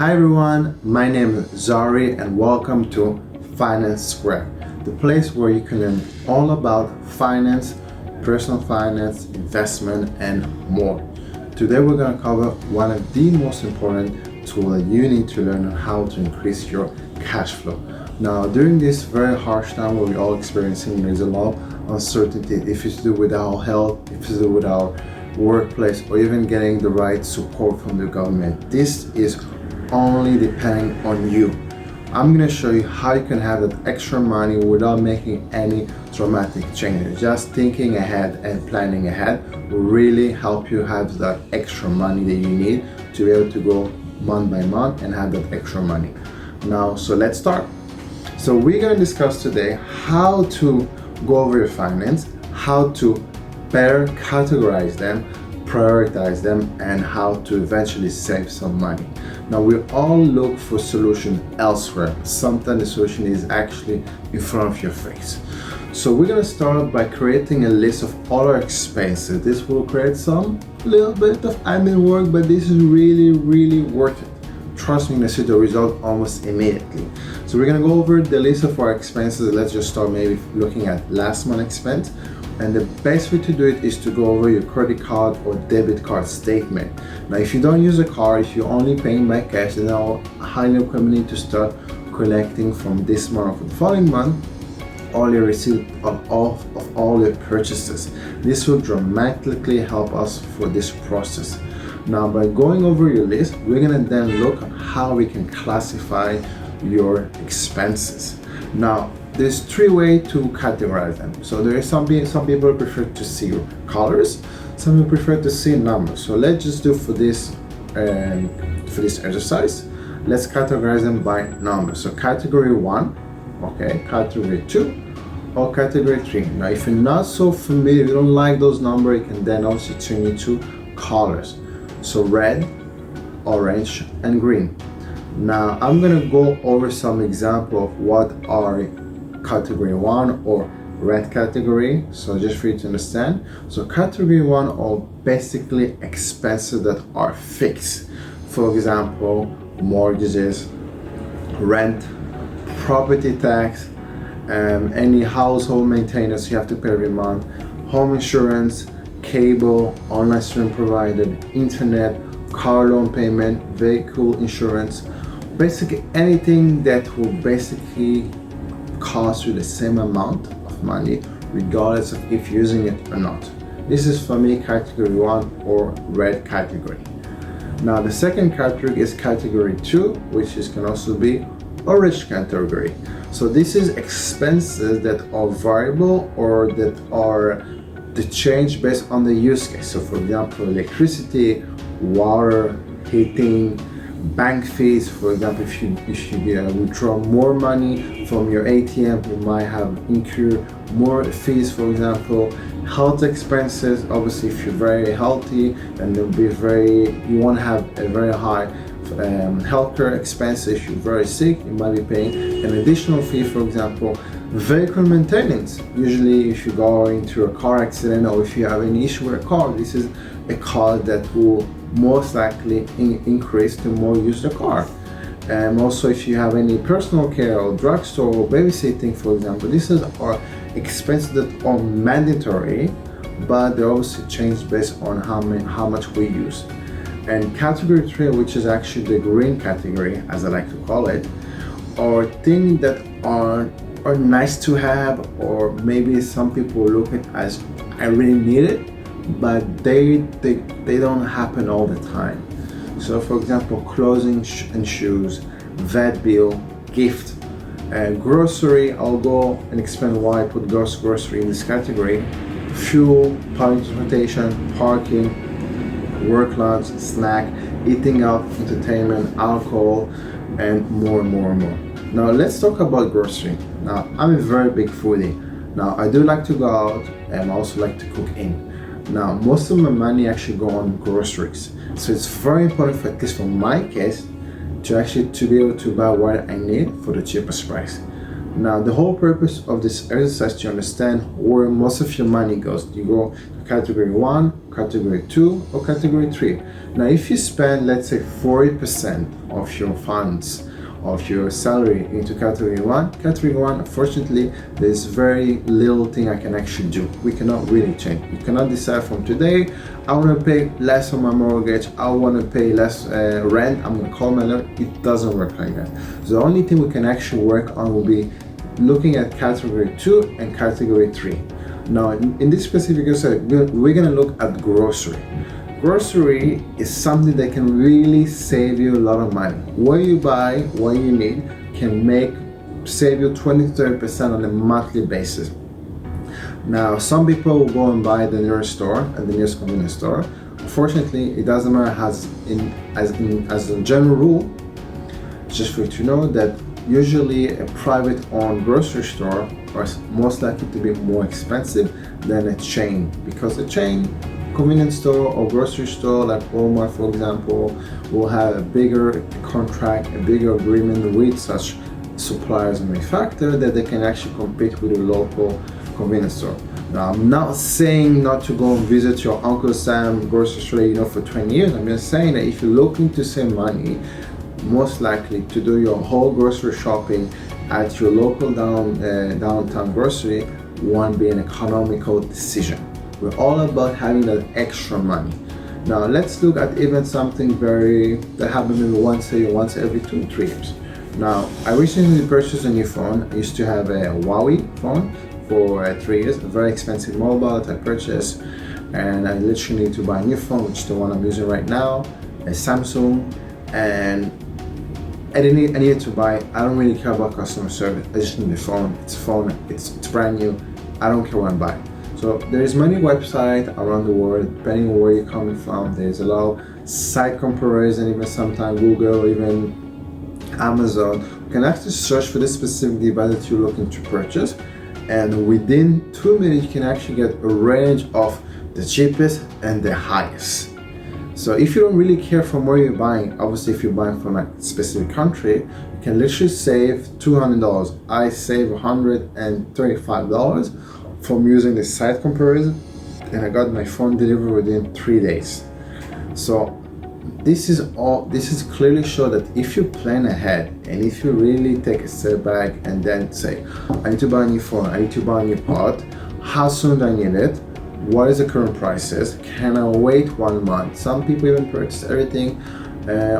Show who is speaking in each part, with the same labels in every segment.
Speaker 1: Hi everyone, my name is Zari and welcome to Finance Square, the place where you can learn all about finance, personal finance, investment, and more. Today we're going to cover one of the most important tools you need to learn on how to increase your cash flow. Now, during this very harsh time where we're all experiencing, there's a lot of uncertainty if it's to do with our health, if it's to do with our workplace, or even getting the right support from the government. This is only depending on you. I'm going to show you how you can have that extra money without making any dramatic changes. Just thinking ahead and planning ahead will really help you have that extra money that you need to be able to go month by month and have that extra money. Now, so let's start. So we're going to discuss today how to go over your finance, how to better categorize them, prioritize them, and how to eventually save some money. Now, we all look for solution elsewhere. Sometimes the solution is actually in front of your face. So we're going to start by creating a list of all our expenses. This will create some little bit of admin work, but this is really worth it. Trust me, you're going to see the result almost immediately. So we're going to go over the list of our expenses. Let's just start maybe looking at last month's expense. And the best way to do it is to go over your credit card or debit card statement. Now, if you don't use a card, if you're only paying by cash, then I'll highly recommend you to start collecting from this month or the following month all your receipts of all your purchases. This will dramatically help us for this process. Now, by going over your list, we're gonna then look at how we can classify your expenses. Now, there's three ways to categorize them. So there is some people prefer to see colors, some people prefer to see numbers. So let's just do for this exercise, let's categorize them by numbers. So category 1, okay, category 2, or category 3. Now, if you're not so familiar, if you don't like those numbers, you can then also turn it to colors. So red, orange, and green. Now, I'm gonna go over some example of what are category 1 or red category, so just for you to understand. So category 1 are basically expenses that are fixed. For example, mortgages, rent, property tax, any household maintenance you have to pay every month, home insurance, cable, online streaming provider, internet, car loan payment, vehicle insurance, basically anything that will basically cost you the same amount of money regardless of if you're using it or not. This is for me category 1 or red category. Now, the second category is category 2, which can also be orange category. So this is expenses that are variable or that are the change based on the use case. So for example, electricity, water, heating, bank fees. For example, if you withdraw more money from your ATM, you might have incurred more fees. For example, health expenses. Obviously, if you're very healthy, then you won't have a very high healthcare expenses. If you're very sick, you might be paying an additional fee. For example, vehicle maintenance. Usually, if you go into a car accident or if you have any issue with a car, this is a cost that will most likely increase the more you use the car. And also, if you have any personal care or drugstore or babysitting, for example, these are expenses that are mandatory, but they obviously change based on how much we use. And category 3, which is actually the green category, as I like to call it, are things that are nice to have, or maybe some people look at as I really need it, but they don't happen all the time. So for example, clothing and shoes, vet bill, gift, grocery. I'll go and explain why I put grocery in this category. Fuel, public transportation, parking, work lunch, snack, eating out, entertainment, alcohol, and more. Now let's talk about grocery. Now, I'm a very big foodie. Now, I do like to go out and I also like to cook in. Now, most of my money actually go on groceries. So it's very important, for at least for my case, to be able to buy what I need for the cheapest price. Now, the whole purpose of this exercise is to understand where most of your money goes. You go to category 1, category 2 or category 3. Now, if you spend, let's say, 40% of your funds, of your salary into category 1, unfortunately, there's very little thing I can actually do. We cannot really change. You cannot decide from today, I want to pay less on my mortgage, I want to pay less rent, I'm going to call my landlord. It doesn't work like that. So the only thing we can actually work on will be looking at category 2 and category 3. Now, in this specific episode, we're going to look at grocery. Grocery is something that can really save you a lot of money. What you buy, what you need, can save you 20-30% on a monthly basis. Now, some people will go and buy the nearest store at the nearest convenience store. Unfortunately, it doesn't matter as a general rule. Just for you to know that usually a private-owned grocery store is most likely to be more expensive than a chain, because a chain convenience store or grocery store like Walmart, for example, will have a bigger contract, a bigger agreement with such suppliers and manufacturers that they can actually compete with a local convenience store. Now, I'm not saying not to go and visit your Uncle Sam grocery store, for 20 years. I'm just saying that if you're looking to save money, most likely to do your whole grocery shopping at your local downtown grocery won't be an economical decision. We're all about having that extra money. Now, let's look at even something that happens maybe once every 2-3 years. Now, I recently purchased a new phone. I used to have a Huawei phone for 3 years, a very expensive mobile that I purchased, and I literally need to buy a new phone, which is the one I'm using right now, a Samsung, and I needed to buy. I don't really care about customer service. I just need the phone. It's brand new. I don't care what I'm buying. So there's many websites around the world, depending on where you're coming from. There's a lot of site comparison, even sometimes Google, even Amazon. You can actually search for this specific device that you're looking to purchase, and within 2 minutes you can actually get a range of the cheapest and the highest. So if you don't really care from where you're buying, obviously if you're buying from a specific country, you can literally save $200. I save $135 from using the site comparison, and I got my phone delivered within 3 days. So this is clearly show that if you plan ahead and if you really take a step back and then say, I need to buy a new phone, I need to buy a new pod, how soon do I need it? What is the current prices? Can I wait 1 month? Some people even purchase everything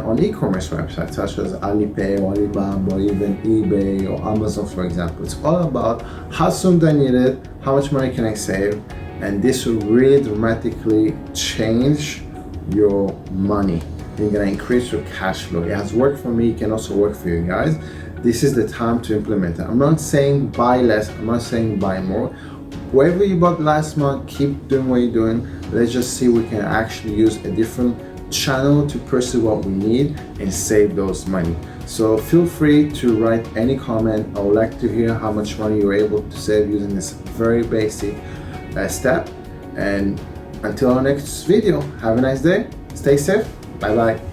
Speaker 1: on e-commerce websites such as Alipay or Alibaba or even eBay or Amazon, for example. It's all about how soon do I need it, how much money can I save, and this will really dramatically change your money. You're gonna increase your cash flow. It has worked for me, it can also work for you guys. This is the time to implement it. I'm not saying buy less, I'm not saying buy more. Whatever you bought last month, keep doing what you're doing. Let's just see we can actually use a different channel to pursue what we need and save those money. So feel free to write any comment. I would like to hear how much money you're able to save using this very basic step. And until our next video, have a nice day, stay safe, bye bye.